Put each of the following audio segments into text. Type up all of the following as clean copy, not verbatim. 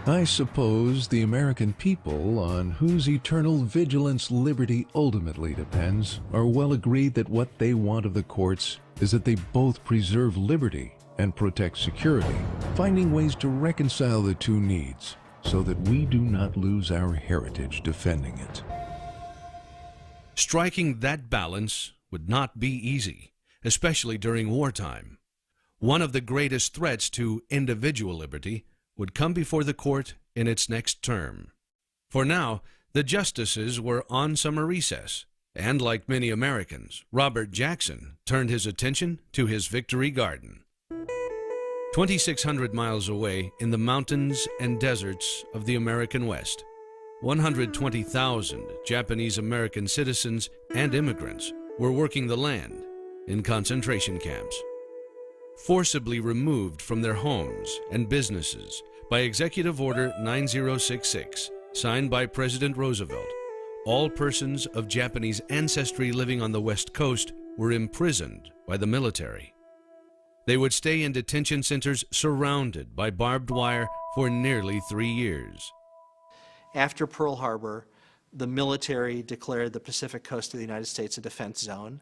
I suppose the American people, on whose eternal vigilance liberty ultimately depends, are well agreed that what they want of the courts is that they both preserve liberty and protect security, finding ways to reconcile the two needs so that we do not lose our heritage defending it. Striking that balance would not be easy, especially during wartime. One of the greatest threats to individual liberty would come before the court in its next term. For now, the justices were on summer recess, and like many Americans, Robert Jackson turned his attention to his Victory Garden. 2,600 miles away in the mountains and deserts of the American West, 120,000 Japanese American citizens and immigrants were working the land in concentration camps. Forcibly removed from their homes and businesses by Executive Order 9066, signed by President Roosevelt, all persons of Japanese ancestry living on the West Coast were imprisoned by the military. They would stay in detention centers surrounded by barbed wire for nearly 3 years. After Pearl Harbor, the military declared the Pacific coast of the United States a defense zone,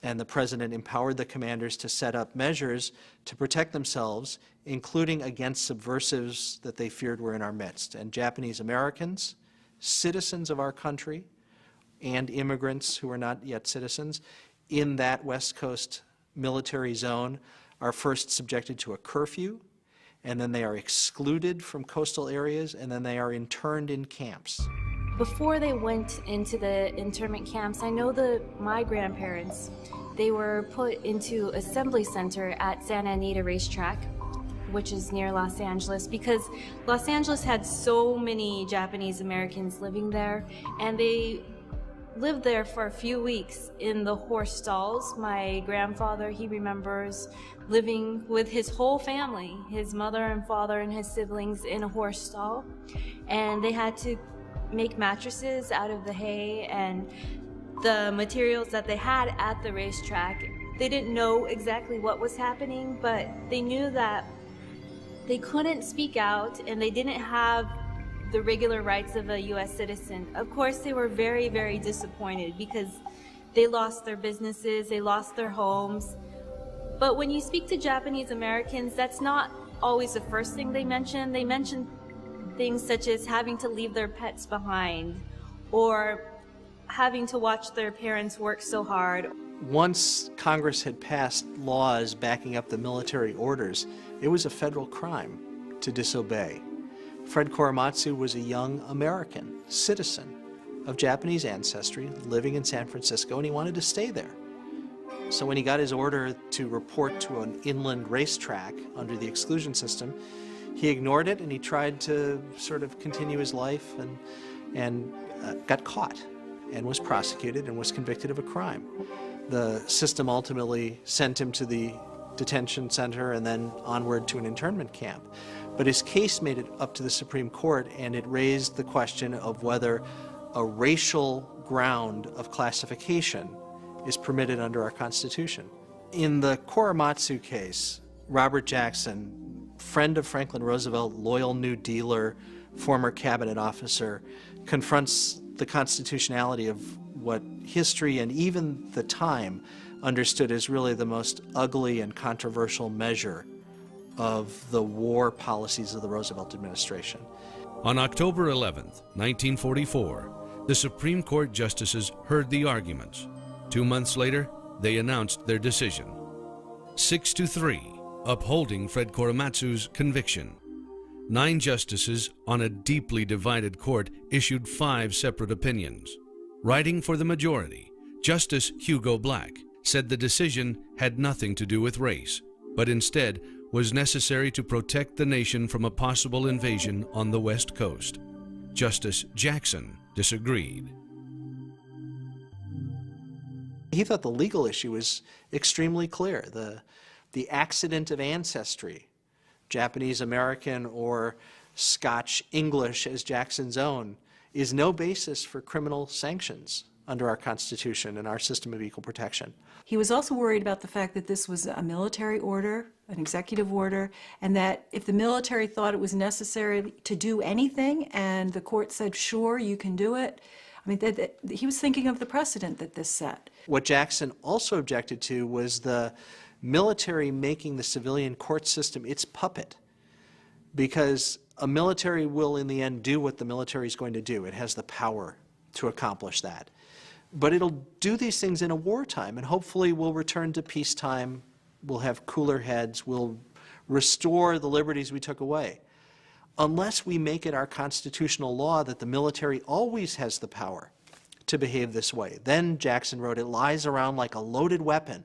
and the President empowered the commanders to set up measures to protect themselves, including against subversives that they feared were in our midst. And Japanese Americans, citizens of our country, and immigrants who are not yet citizens in that West Coast military zone are first subjected to a curfew, and then they are excluded from coastal areas, and then they are interned in camps. Before they went into the internment camps, I know that my grandparents, they were put into assembly center at Santa Anita Racetrack, which is near Los Angeles, because Los Angeles had so many Japanese Americans living there, and they lived there for a few weeks in the horse stalls. My grandfather, he remembers living with his whole family, his mother and father and his siblings, in a horse stall, and they had to make mattresses out of the hay and the materials that they had at the racetrack. They didn't know exactly what was happening, but they knew that they couldn't speak out and they didn't have the regular rights of a U.S. citizen. Of course, they were very, very disappointed because they lost their businesses, they lost their homes. But when you speak to Japanese Americans, that's not always the first thing they mention. They mention things such as having to leave their pets behind or having to watch their parents work so hard. Once Congress had passed laws backing up the military orders, it was a federal crime to disobey. Fred Korematsu was a young American citizen of Japanese ancestry living in San Francisco, and he wanted to stay there. So when he got his order to report to an inland racetrack under the exclusion system, he ignored it and he tried to sort of continue his life and got caught and was prosecuted and was convicted of a crime. The system ultimately sent him to the detention center and then onward to an internment camp. But his case made it up to the Supreme Court, and it raised the question of whether a racial ground of classification is permitted under our Constitution. In the Korematsu case, Robert Jackson, friend of Franklin Roosevelt, loyal New Dealer, former cabinet officer, confronts the constitutionality of what history and even the time understood as really the most ugly and controversial measure of the war policies of the Roosevelt administration. On October 11th, 1944, the Supreme Court justices heard the arguments. 2 months later, they announced their decision. 6-3, upholding Fred Korematsu's conviction. 9 justices on a deeply divided court issued 5 separate opinions. Writing for the majority, Justice Hugo Black said the decision had nothing to do with race, but instead was necessary to protect the nation from a possible invasion on the West Coast. Justice Jackson disagreed. He thought the legal issue was extremely clear. The accident of ancestry, Japanese American or Scotch English as Jackson's own, is no basis for criminal sanctions under our Constitution and our system of equal protection. He was also worried about the fact that this was a military order, an executive order, and that if the military thought it was necessary to do anything and the court said, sure, you can do it, I mean, he was thinking of the precedent that this set. What Jackson also objected to was the military making the civilian court system its puppet, because a military will in the end do what the military is going to do. It has the power to accomplish that. But it'll do these things in a wartime, and hopefully we'll return to peacetime, we'll have cooler heads, we'll restore the liberties we took away. Unless we make it our constitutional law that the military always has the power to behave this way. Then, Jackson wrote, it lies around like a loaded weapon,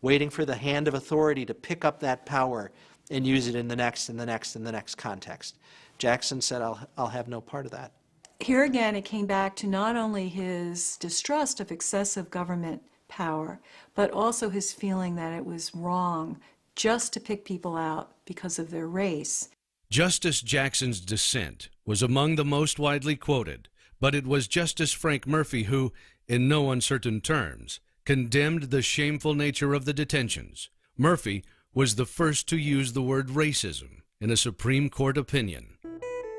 waiting for the hand of authority to pick up that power and use it in the next and the next and the next context. Jackson said, I'll have no part of that. Here again, it came back to not only his distrust of excessive government power, but also his feeling that it was wrong just to pick people out because of their race. Justice Jackson's dissent was among the most widely quoted, but it was Justice Frank Murphy who, in no uncertain terms, condemned the shameful nature of the detentions. Murphy was the first to use the word racism in a Supreme Court opinion.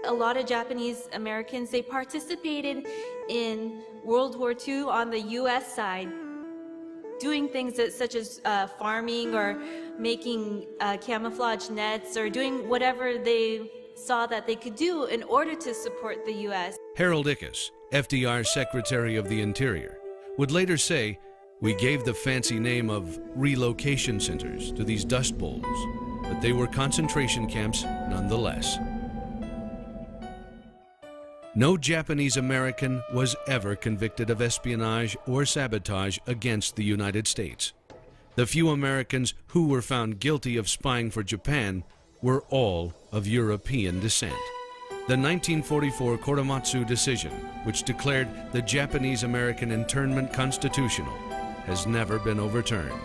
A lot of Japanese Americans, they participated in World War II on the U.S. side, doing things such as farming or making camouflage nets or doing whatever they saw that they could do in order to support the U.S. Harold Ickes, FDR's Secretary of the Interior, would later say, "We gave the fancy name of relocation centers to these dust bowls, but they were concentration camps nonetheless." No Japanese American was ever convicted of espionage or sabotage against the United States. The few Americans who were found guilty of spying for Japan were all of European descent. The 1944 Korematsu decision, which declared the Japanese American internment constitutional, has never been overturned.